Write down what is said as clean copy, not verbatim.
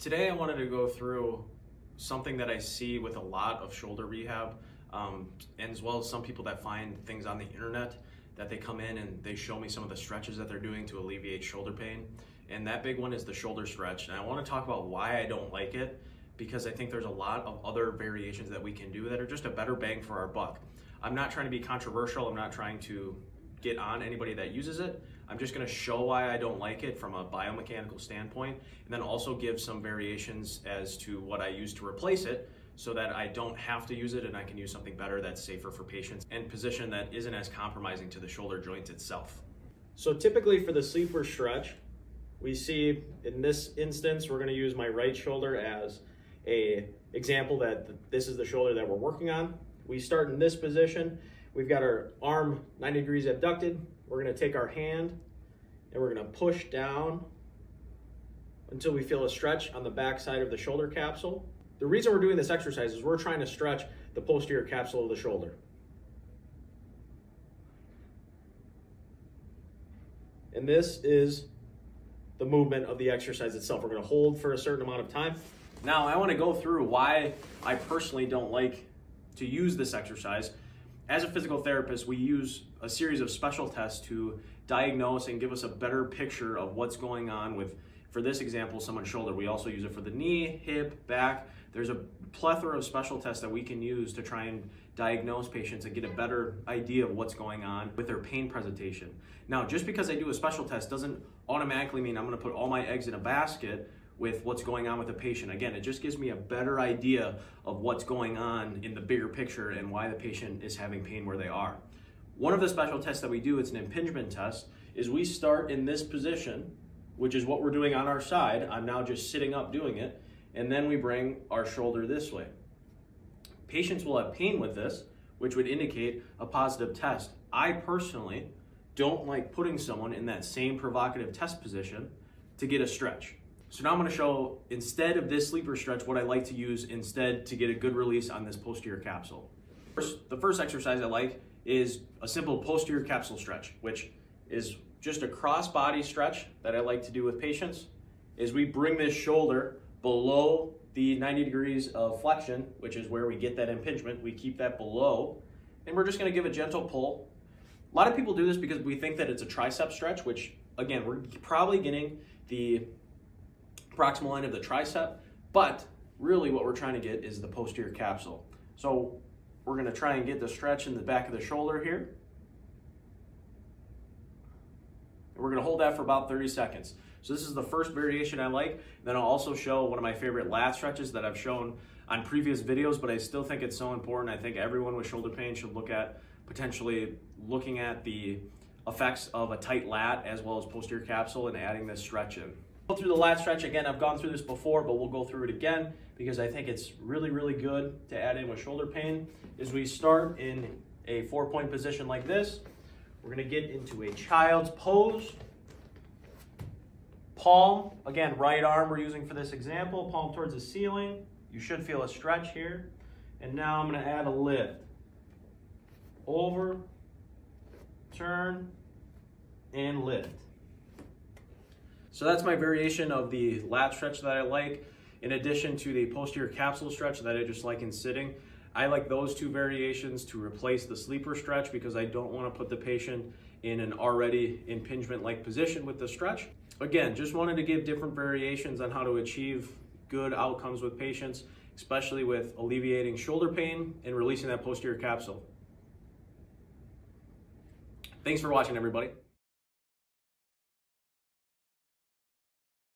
Today I wanted to go through something that I see with a lot of shoulder rehab, and as well as some people that find things on the internet that they come in and they show me some of the stretches that they're doing to alleviate shoulder pain. And that big one is the shoulder stretch. And I want to talk about why I don't like it, because I think there's a lot of other variations that we can do that are just a better bang for our buck. I'm not trying to be controversial. I'm not trying to get on anybody that uses it. I'm just going to show why I don't like it from a biomechanical standpoint, and then also give some variations as to what I use to replace it so that I don't have to use it and I can use something better that's safer for patients and position that isn't as compromising to the shoulder joint itself. So typically for the sleeper stretch, we see in this instance, we're going to use my right shoulder as an example that this is the shoulder that we're working on. We start in this position. We've got our arm 90 degrees abducted. We're going to take our hand and we're going to push down until we feel a stretch on the back side of the shoulder capsule. The reason we're doing this exercise is we're trying to stretch the posterior capsule of the shoulder. And this is the movement of the exercise itself. We're going to hold for a certain amount of time. Now I want to go through why I personally don't like to use this exercise. As a physical therapist, we use a series of special tests to diagnose and give us a better picture of what's going on with, for this example, someone's shoulder. We also use it for the knee, hip, back. There's a plethora of special tests that we can use to try and diagnose patients and get a better idea of what's going on with their pain presentation. Now, just because I do a special test doesn't automatically mean I'm going to put all my eggs in a basket with what's going on with the patient. Again, it just gives me a better idea of what's going on in the bigger picture and why the patient is having pain where they are. One of the special tests that we do, it's an impingement test, is we start in this position, which is what we're doing on our side. I'm now just sitting up doing it, and then we bring our shoulder this way. Patients will have pain with this, which would indicate a positive test. I personally don't like putting someone in that same provocative test position to get a stretch. So now I'm going to show, instead of this sleeper stretch, what I like to use instead to get a good release on this posterior capsule. The first exercise I like is a simple posterior capsule stretch, which is just a cross-body stretch that I like to do with patients. Is we bring this shoulder below the 90 degrees of flexion, which is where we get that impingement. We keep that below, and we're just going to give a gentle pull. A lot of people do this because we think that it's a tricep stretch, which, again, we're probably getting the proximal end of the tricep, but really what we're trying to get is the posterior capsule. So we're going to try and get the stretch in the back of the shoulder here. And we're going to hold that for about 30 seconds. So this is the first variation I like. Then I'll also show one of my favorite lat stretches that I've shown on previous videos, but I still think it's so important. I think everyone with shoulder pain should look at potentially looking at the effects of a tight lat as well as posterior capsule and adding this stretch in. Go through the lat stretch again. I've gone through this before, but we'll go through it again because I think it's really, really good to add in with shoulder pain. Is we start in a 4-point position like this. We're going to get into a child's pose. Palm, again, right arm we're using for this example, palm towards the ceiling. You should feel a stretch here. And now I'm going to add a lift. Over, turn, and lift. So that's my variation of the lat stretch that I like, in addition to the posterior capsule stretch that I just like in sitting. I like those two variations to replace the sleeper stretch because I don't want to put the patient in an already impingement-like position with the stretch. Again, just wanted to give different variations on how to achieve good outcomes with patients, especially with alleviating shoulder pain and releasing that posterior capsule. Thanks for watching, everybody.